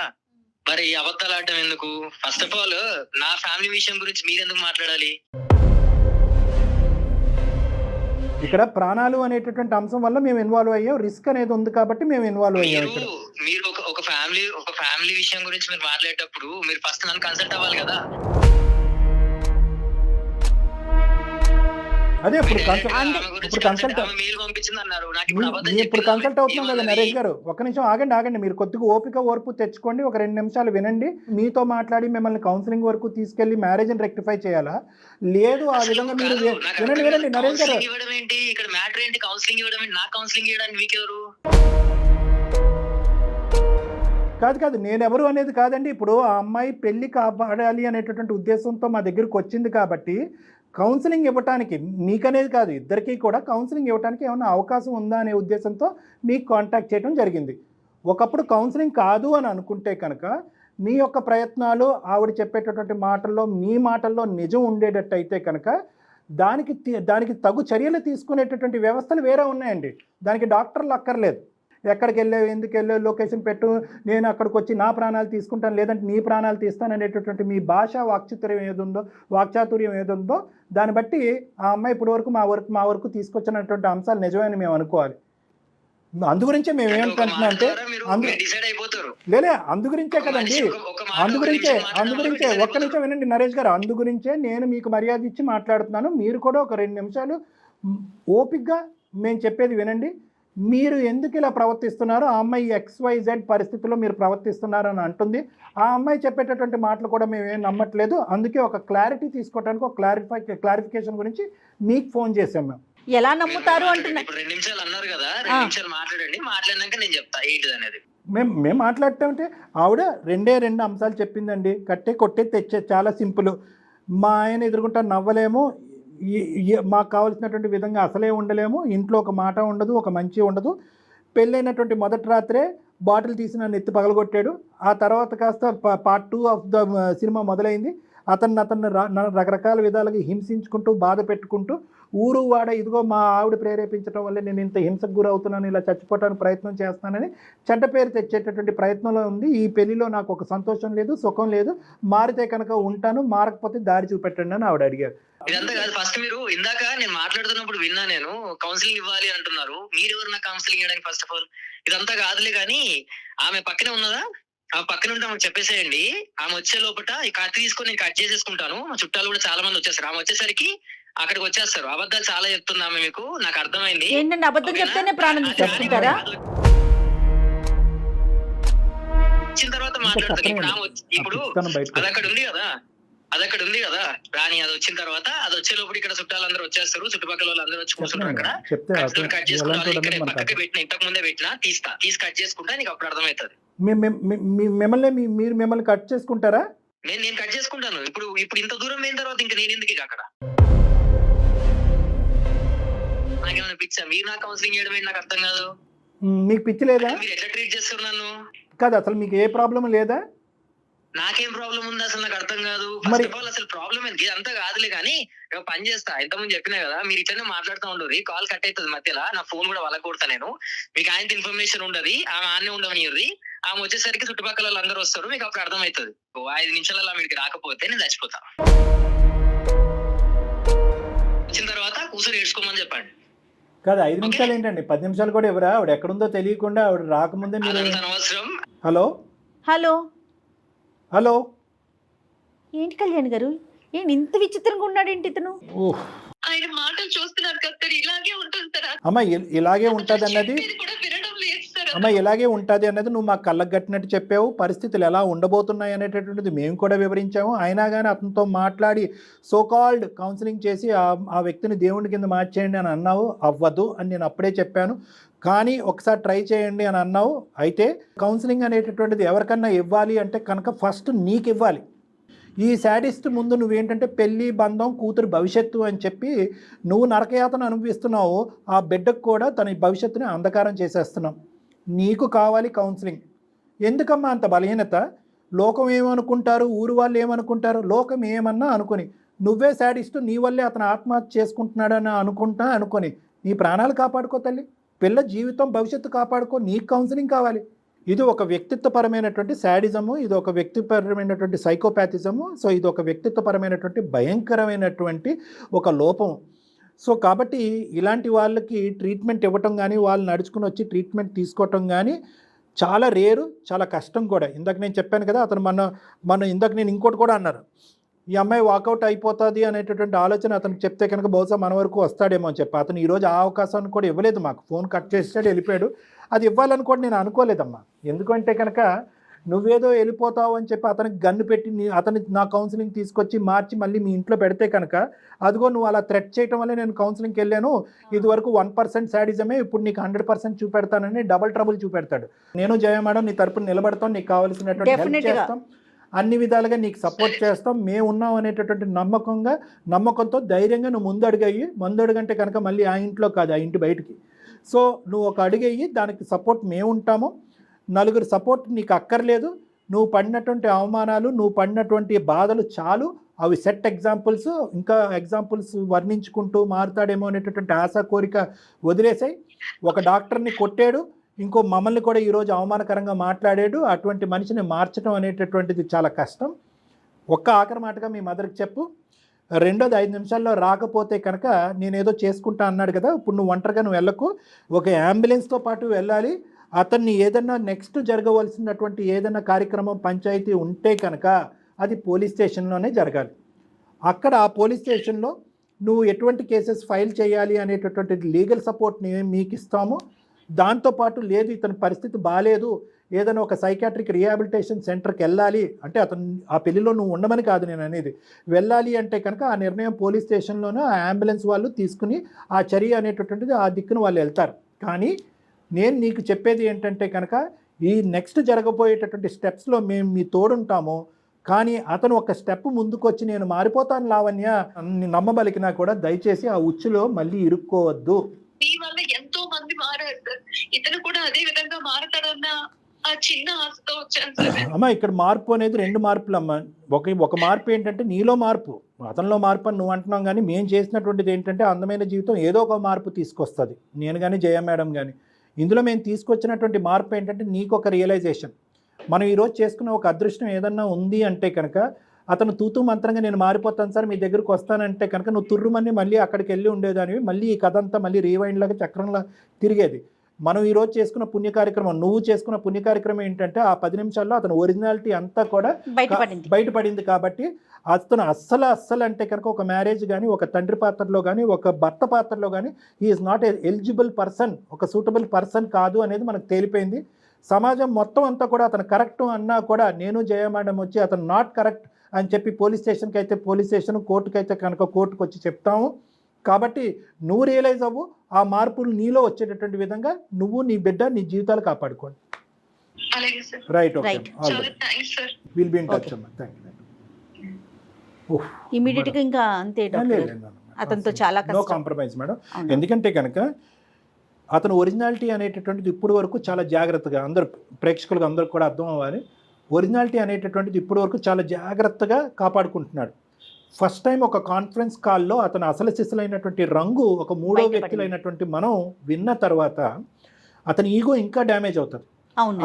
మరి ఈ అబద్ధాలు ఆడటం ఎందుకు? ఫస్ట్ ఆఫ్ ఆల్ నా ఫ్యామిలీ విషయం గురించి మీరు ఎందుకు మాట్లాడాలి? ఇక్కడ ప్రాణాలు అనేటటువంటి అంశం వల్ల మేము ఇన్వాల్వ్ అయ్యాం. రిస్క్ అనేది ఉంది కాబట్టి మేము ఇన్వాల్వ్ అయ్యాం. ఇక్కడ మీరు ఒక ఫ్యామిలీ విషయం గురించి మీరు మాట్లాడేటప్పుడు మీరు ఫస్ట్ నన్ను కన్సల్ట్ అవ్వాలి కదా. అదే ఇప్పుడు కన్సల్ట్ మెయిల్ పంపించింది అన్నారు. నాకు ఇప్పుడు అబద్ధం ఇప్పుడు కన్సల్ట్ అవుతున్నాం కదా నరేష్ గారు. ఒక్క నిమిషం ఆగండి. మీరు కొద్దిగా ఓపిక ఓర్పు తెచ్చుకోండి. ఒక 2 నిమిషాలు వినండి. మీతో మాట్లాడి మిమ్మల్ని కౌన్సిలింగ్ వరకు తీసుకెళ్లి మ్యారేజ్ని రెక్టిఫై చేయాలా? లేదు ఆ విధంగా మీరు వినండి నరేష్ గారు. ఇవ్వడం ఏంటి ఇక్కడ మ్యాటర్ ఏంటి? కౌన్సిలింగ్ ఇవ్వడం ఏంటి? నాకు కౌన్సిలింగ్ ఇవ్వడానికి మీకెవరు? కాదు నేనెవరు అనేది కాదండి. ఇప్పుడు ఆ అమ్మాయి పెళ్లి కాపాడాలి అనేటటువంటి ఉద్దేశంతో మా దగ్గరికి వచ్చింది కాబట్టి కౌన్సిలింగ్ ఇవ్వటానికి, మీకనేది కాదు ఇద్దరికీ కూడా కౌన్సిలింగ్ ఇవ్వడానికి ఏమైనా అవకాశం ఉందా అనే ఉద్దేశంతో మీకు కాంటాక్ట్ చేయడం జరిగింది. ఒకప్పుడు కౌన్సిలింగ్ కాదు అని అనుకుంటే కనుక మీ యొక్క ప్రయత్నాలు ఆవిడ చెప్పేటటువంటి మాటల్లో, మీ మాటల్లో నిజం ఉండేటట్టయితే కనుక దానికి తగు చర్యలు తీసుకునేటటువంటి వ్యవస్థలు వేరే ఉన్నాయండి. దానికి డాక్టర్లు అక్కర్లేదు. ఎక్కడికి వెళ్ళావు, ఎందుకు వెళ్ళావు, లొకేషన్ పెట్టు, నేను అక్కడికి వచ్చి నా ప్రాణాలు తీసుకుంటాను, లేదంటే నీ ప్రాణాలు తీస్తాను అనేటటువంటి మీ భాషా వాక్చాతుర్యం ఏదుందో దాన్ని బట్టి ఆ అమ్మాయి ఇప్పటి వరకు మా వరకు తీసుకొచ్చినటువంటి అంశాలు నిజమని మేము అనుకోవాలి. అందుగురించే మేము ఏమంటున్నాం అంటే అందుగురించే కదండి, అందుగురించే ఒక్క నిమిషం వినండి నరేష్ గారు. అందుగురించే నేను మీకు మర్యాద ఇచ్చి మాట్లాడుతున్నాను. మీరు కూడా ఒక 2 నిమిషాలు ఓపిక్గా మేము చెప్పేది వినండి. మీరు ఎందుకు ఇలా ప్రవర్తిస్తున్నారు, ఆ అమ్మాయి XYZ పరిస్థితుల్లో మీరు ప్రవర్తిస్తున్నారు అని అంటుంది. ఆ అమ్మాయి చెప్పేటటువంటి మాటలు కూడా మేము ఏం నమ్మట్లేదు. అందుకే ఒక క్లారిటీ తీసుకోవడానికి, ఒక క్లారిఫికేషన్ గురించి మీకు ఫోన్ చేసాం. మేము ఎలా నమ్ముతారు అంటున్నా. 2 నిమిషాలు అన్నారు కదా, 2 నిమిషాలు మాట్లాడండి. మాట్లాడినాక నేను చెప్తా ఏంటిది అనేది. మేము మాట్లాడటంటే ఆవిడ 2 అంశాలు చెప్పిందండి. కట్టే కొట్టే తెచ్చే, చాలా సింపుల్. మా ఆయన ఎదుర్కొంటా నవ్వలేము, మాకు కావాల్సినటువంటి విధంగా అసలే ఉండలేము, ఇంట్లో ఒక మాట ఉండదు, ఒక మంచి ఉండదు. పెళ్ళైనటువంటి మొదటి రాత్రే బాటిల్ తీసి నన్ను ఎత్తి పగలగొట్టాడు. ఆ తర్వాత కాస్త పార్ట్ 2 ఆఫ్ ద సినిమా మొదలైంది. అతన్ని రకరకాల విధాలుగా హింసించుకుంటూ, బాధ పెట్టుకుంటూ, ఊరు వాడ ఇదిగో మా ఆవిడ ప్రేరేపించడం వల్ల నేను ఇంత హింసకు గురవుతున్నాను, ఇలా చచ్చిపోవడానికి ప్రయత్నం చేస్తానని చెడ్డ పేరు తెచ్చేటటువంటి ప్రయత్నంలో ఉంది. ఈ పెళ్లిలో నాకు ఒక సంతోషం లేదు, సుఖం లేదు, మారితే కనుక ఉంటాను, మారకపోతే దారి చూపెట్టండి అని ఆవిడ అడిగారు. ఇదంతా కాదు. ఫస్ట్ మీరు ఇందాక నేను మాట్లాడుతున్నప్పుడు విన్నా, నేను కౌన్సిలింగ్ ఇవ్వాలి అంటున్నారు. మీరెవరు నాకు కౌన్సిలింగ్ ఇవ్వడానికి? ఫస్ట్ ఆఫ్ ఆల్ ఇదంతా కాదులే కానీ ఆమె పక్కనే ఉన్నదా? ఆ పక్కన ఉంటే ఆమె చెప్పేసేయండి. ఆమె వచ్చే లోపల ఈ కత్తి తీసుకొని నేను కట్ చేసేసుకుంటాను. మా చుట్టాలు కూడా చాలా మంది వచ్చేస్తారు. ఆమె వచ్చేసరికి అక్కడికి వచ్చేస్తారు. అబద్ధాలు చాలా చెప్తుంది ఆమె, మీకు నాకు అర్థమైంది. ఏంటంటే అబద్ధం చెప్తేనే ప్రాణం తీసుకుంటారా? వచ్చిన తర్వాత మాట్లాడతారు. ఇప్పుడు అది అక్కడ ఉంది కదా రాని, అది వచ్చిన తర్వాత అది వచ్చే లోపల ఇక్కడ చుట్టాలందరూ వచ్చేస్తారు, చుట్టుపక్కల వాళ్ళు అందరూ వచ్చి కూర్చుంటారు. అక్కడ కట్ చేసుకుంటా, పక్కకి పెట్టిన, ఇంతకు ముందే పెట్టినా, తీసి కట్ చేసుకుంటా, నీకు అప్పుడు అర్థమవుతుంది. మిమ్మల్ని కట్ చేసుకుంటారా? నేను కట్ చేసుకుంటాను. ఇప్పుడు ఇంత దూరం అయిన తర్వాత ఇంకా నేను ఎందుకు అక్కడ? నాకేమైనా పిచ్చా? మీరు నాకు కౌన్సిలింగ్ చేయడం ఏంటి నాకు అర్థం కాదు. మీకు పిచ్చి లేదా? మీరు ఎట్లా ట్రీట్ చేస్తారు నన్ను? కాదు, అసలు మీకు ఏ ప్రాబ్లం లేదా? నాకేం ప్రాబ్లం ఉంది అసలు నాకు అర్థం కాదు. ఫస్ట్ ఆఫ్ ఆల్ అసలు ప్రాబ్లం ఏంటి? అంతా కాదులే కానీ పని చేస్తా. ఇంతకుముందు చెప్పినా కదా, మీరు ఇట్లనే మాట్లాడుతూ ఉండరు, కాల్ కట్ అవుతుంది మధ్యలో. నా ఫోన్ కూడా వాళ్ళ కొడతా నేను. మీకు ఆయనతో ఇన్ఫర్మేషన్ ఉండదు, ఆమె ఆనే ఉండవనివ్వరు. ఆమె వచ్చేసరికి చుట్టుపక్కల వాళ్ళు అందరూ వస్తారు, మీకు అప్పుడు అర్థమవుతుంది. 5 నిమిషాలలో ఆమెకి రాకపోతే నేను చచ్చిపోతా. వచ్చిన తర్వాత కూర్చొని ఏడ్చుకోమని చెప్పండి. కాదు 5 నిమిషాలు ఏంటండి, 10 నిమిషాలు కూడా ఎవరా? ఆవిడ ఎక్కడుందో తెలియకుండా ఆవిడ రాకముందే మీరు అనవసరం. హలో ఏంటి కళ్యాణ్ గారు, ఏంటి ఇంత విచిత్రంగా ఉన్నాడేంటి ఇతను? ఆయన మాటలు చూస్తున్నారు కదా, ఇలాగే ఉంటుంది సార్. అమ్మ ఇలాగే ఉంటుంది అన్నది, కూడా వినడం లేదు సార్. అమ్మ ఇలాగే ఉంటుంది అన్నది నువ్వు మాకు కళ్ళకు కట్టినట్టు చెప్పావు. పరిస్థితులు ఎలా ఉండబోతున్నాయి అనేటటువంటిది మేము కూడా వివరించాము. అయినా కానీ అతనితో మాట్లాడి సోకాల్డ్ కౌన్సిలింగ్ చేసి ఆ వ్యక్తిని దేవుడి కింద మార్చేయండి అని అన్నావు. అవ్వదు అని నేను అప్పుడే చెప్పాను. కానీ ఒకసారి ట్రై చేయండి అని అన్నావు. అయితే కౌన్సిలింగ్ అనేటటువంటిది ఎవరికన్నా ఇవ్వాలి అంటే కనుక ఫస్ట్ నీకు ఇవ్వాలి. ఈ శాడిస్ట్ ముందు నువ్వేంటంటే పెళ్ళి బంధం కూతురు భవిష్యత్తు అని చెప్పి నువ్వు నరకయాతన అనుభవిస్తున్నావు, ఆ బిడ్డకు కూడా తన భవిష్యత్తుని అంధకారం చేసేస్తున్నావు. నీకు కావాలి కౌన్సిలింగ్. ఎందుకమ్మా అంత బలహీనత? లోకం ఏమనుకుంటారు, ఊరు వాళ్ళు ఏమనుకుంటారు, లోకం ఏమన్నా అనుకొని నువ్వే శాడిస్ట్, నీ వల్లే అతను ఆత్మహత్య చేసుకుంటున్నాడని అనుకొని నీ ప్రాణాలు కాపాడుకో తల్లి, పిల్ల జీవితం భవిష్యత్తు కాపాడుకో. నీకు కౌన్సిలింగ్ కావాలి. ఇది ఒక వ్యక్తిత్వపరమైనటువంటి శాడిజము, ఇది ఒక వ్యక్తిపరమైనటువంటి సైకోపాథిజము. సో ఇది ఒక వ్యక్తిత్వపరమైనటువంటి భయంకరమైనటువంటి ఒక లోపం. సో కాబట్టి ఇలాంటి వాళ్ళకి ట్రీట్మెంట్ ఇవ్వటం కానీ, వాళ్ళు నడుచుకుని వచ్చి ట్రీట్మెంట్ తీసుకోవటం కానీ చాలా రేరు, చాలా కష్టం కూడా. ఇందాక నేను చెప్పాను కదా, అతను మన ఇందాక నేను ఇంకోటి కూడా అన్నారు, ఈ అమ్మాయి వాకౌట్ అయిపోతుంది అనేటటువంటి ఆలోచన అతనికి చెప్తే కనుక బహుశా మన వరకు వస్తాడేమో అని చెప్పి అతను ఈరోజు ఆ అవకాశాన్ని కూడా ఇవ్వలేదు మాకు. ఫోన్ కట్ చేసాడు, వెళ్ళిపోయాడు. అది ఇవ్వాలని కూడా నేను అనుకోలేదమ్మా. ఎందుకంటే కనుక నువ్వేదో వెళ్ళిపోతావు అని చెప్పి అతనికి గన్ను పెట్టి అతని నా కౌన్సిలింగ్ తీసుకొచ్చి మార్చి మళ్ళీ మీ ఇంట్లో పెడితే కనుక, అదిగో నువ్వు అలా థ్రెట్ చేయటం వల్లే నేను కౌన్సిలింగ్కి వెళ్ళాను, ఇదివరకు 1% శాడిజమే, ఇప్పుడు నీకు 100% చూపెడతానని డబల్ ట్రబుల్ చూపెడతాడు. నేను జయ మేడం నీ తరపున నిలబడతాం, నీకు కావాల్సినటువంటి హెల్ప్ చేస్తాం, అన్ని విధాలుగా నీకు సపోర్ట్ చేస్తాం, మేము ఉన్నాం అనేటటువంటి నమ్మకంతో ధైర్యంగా నువ్వు ముందడుగంటే కనుక మళ్ళీ ఆ ఇంట్లో కాదు, ఆ ఇంటి బయటికి. సో నువ్వు ఒక అడుగయ్యి, దానికి సపోర్ట్ మేము ఉంటాము. నలుగురు సపోర్ట్ నీకు అక్కర్లేదు. నువ్వు పడినటువంటి అవమానాలు, నువ్వు పడినటువంటి బాధలు చాలు. అవి సెట్ ఎగ్జాంపుల్స్. ఇంకా ఎగ్జాంపుల్స్ వర్ణించుకుంటూ మారుతాడేమో అనేటటువంటి ఆశ కోరిక వదిలేసాయి. ఒక డాక్టర్ని కొట్టాడు, ఇంకో మమ్మల్ని కూడా ఈరోజు అవమానకరంగా మాట్లాడాడు. అటువంటి మనిషిని మార్చడం అనేటటువంటిది చాలా కష్టం. ఒక్క ఆఖరి మాటగా మీ మదర్కి చెప్పు, రెండోది 5 నిమిషాల్లో రాకపోతే కనుక నేనేదో చేసుకుంటా అన్నాడు కదా, ఇప్పుడు నువ్వు ఒంటరిగా నువ్వు వెళ్ళకు, ఒక అంబులెన్స్తో పాటు వెళ్ళాలి. అతన్ని ఏదన్నా నెక్స్ట్ జరగవలసినటువంటి ఏదైనా కార్యక్రమం పంచాయతీ ఉంటే కనుక అది పోలీస్ స్టేషన్లోనే జరగాలి. అక్కడ ఆ పోలీస్ స్టేషన్లో నువ్వు ఎటువంటి కేసెస్ ఫైల్ చేయాలి అనేటటువంటి లీగల్ సపోర్ట్ని మీకు ఇస్తాము. దాంతోపాటు లేదు ఇతని పరిస్థితి బాగాలేదు, ఏదైనా ఒక సైకాట్రిక్ రీహాబిలిటేషన్ సెంటర్కి వెళ్ళాలి అంటే, అతను ఆ పెళ్లిలో నువ్వు ఉండమని కాదు నేను అనేది, వెళ్ళాలి అంటే కనుక ఆ నిర్ణయం పోలీస్ స్టేషన్లోనే ఆ అంబులెన్స్ వాళ్ళు తీసుకుని ఆ చర్య అనేటటువంటిది ఆ దిక్కును వాళ్ళు వెళ్తారు. కానీ నేను నీకు చెప్పేది ఏంటంటే కనుక ఈ నెక్స్ట్ జరగబోయేటటువంటి స్టెప్స్లో మేము మీ తోడుంటాము. కానీ అతను ఒక స్టెప్ ముందుకు వచ్చి నేను మారిపోతాను లావణ్య నమ్మబలికినా కూడా దయచేసి ఆ ఉచ్చులో మళ్ళీ ఇరుక్కోవద్దు. మీ వల్ల ఎంతో మంది మారారు సార్, ఇతను కూడా అదే విధంగా మారతాడన్న ఆ చిన్న ఆశతో వచ్చాను సార్. అమ్మా ఇక్కడ మార్పు అనేది 2 మార్పులు అమ్మా. ఒక మార్పు ఏంటంటే నీలో మార్పు, అతనిలో మార్పు అని నువ్వు అంటున్నాం. కానీ మేము చేసినటువంటిది ఏంటంటే అందమైన జీవితం ఏదో ఒక మార్పు తీసుకొస్తుంది. నేను కానీ జయ మేడం కానీ ఇందులో మేము తీసుకొచ్చినటువంటి మార్పు ఏంటంటే నీకు ఒక రియలైజేషన్. మనం ఈరోజు చేసుకున్న ఒక అదృష్టం ఏదన్నా ఉంది అంటే కనుక, అతను తూతూ మంత్రంగా నేను మారిపోతాను సార్ మీ దగ్గరకు వస్తానంటే కనుక నువ్వు తుర్రుమని మళ్ళీ అక్కడికి వెళ్ళి ఉండేదానివి. మళ్ళీ ఈ కథ అంతా మళ్ళీ రీవైండ్ లాగా చక్రంలా తిరిగేది. మనం ఈరోజు చేసుకున్న పుణ్య కార్యక్రమం, నువ్వు చేసుకున్న పుణ్య కార్యక్రమం ఏంటంటే ఆ 10 నిమిషాల్లో అతను ఒరిజినాలిటీ అంతా కూడా బయటపడింది. కాబట్టి అతను అస్సలు అంటే కనుక ఒక మ్యారేజ్ కానీ, ఒక తండ్రి పాత్రలో కానీ, ఒక భర్త పాత్రలో కానీ ఈజ్ నాట్ ఎలిజిబుల్ పర్సన్, ఒక సూటబుల్ పర్సన్ కాదు అనేది మనకు తేలిపోయింది. సమాజం మొత్తం అంతా కూడా అతను కరెక్ట్ అన్నా కూడా నేను జయ మేడం వచ్చి అతను నాట్ కరెక్ట్ అని చెప్పి పోలీస్ స్టేషన్కి అయితే పోలీస్ స్టేషన్, కోర్టుకి అయితే కనుక కోర్టుకు వచ్చి చెప్తాము. కాబట్టి నువ్వు రియలైజ్ అవ్వు, ఆ మార్పులు నీలో వచ్చేటటువంటి విధంగా నువ్వు నీ బిడ్డ నీ జీవితాలు కాపాడుకోండి. Right, okay, will be in touch అమ్మా. ఇమీడియట్గా ఇంకా అంతే అతనితో చాలా నో కాంప్రమైజ్ మేడం. ఎందుకంటే కనుక అతను ఒరిజినాలిటీ అనేటటువంటిది ఇప్పుడు వరకు చాలా జాగ్రత్తగా, అందరు ప్రేక్షకులకు అందరికి కూడా అర్థం అవ్వాలి, ఒరిజినాలిటీ అనేటటువంటిది ఇప్పుడు వరకు చాలా జాగ్రత్తగా కాపాడుకుంటున్నాడు. ఫస్ట్ టైం ఒక కాన్ఫరెన్స్ కాల్లో అతను అసలు సిసలైనటువంటి రంగు ఒక మూడో వ్యక్తులైనటువంటి మనం విన్న తర్వాత అతని ఈగో ఇంకా డ్యామేజ్ అవుతుంది.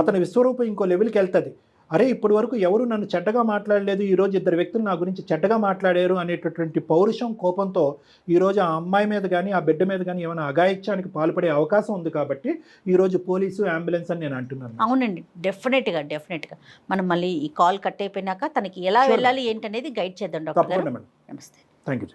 అతని విశ్వరూపం ఇంకో లెవెల్కి వెళ్తుంది. అరే ఇప్పటి వరకు ఎవరు నన్ను చెడ్డగా మాట్లాడలేదు, ఈరోజు 2 వ్యక్తులు నా గురించి చెడ్డగా మాట్లాడారు అనేటటువంటి పౌరుషం, కోపంతో ఈరోజు ఆ అమ్మాయి మీద కానీ ఆ బిడ్డ మీద కానీ ఏమైనా అఘాయిత్యానికి పాల్పడే అవకాశం ఉంది. కాబట్టి ఈరోజు పోలీసు అంబులెన్స్ అని నేను అంటున్నాను. అవునండి, డెఫినెట్గా మనం మళ్ళీ ఈ కాల్ కట్ అయిపోయినాక తనకి ఎలా వెళ్ళాలి ఏంటనేది గైడ్ చేద్దాం డాక్టర్ గారు. తప్పకుండా మేడం. నమస్తే. Thank you.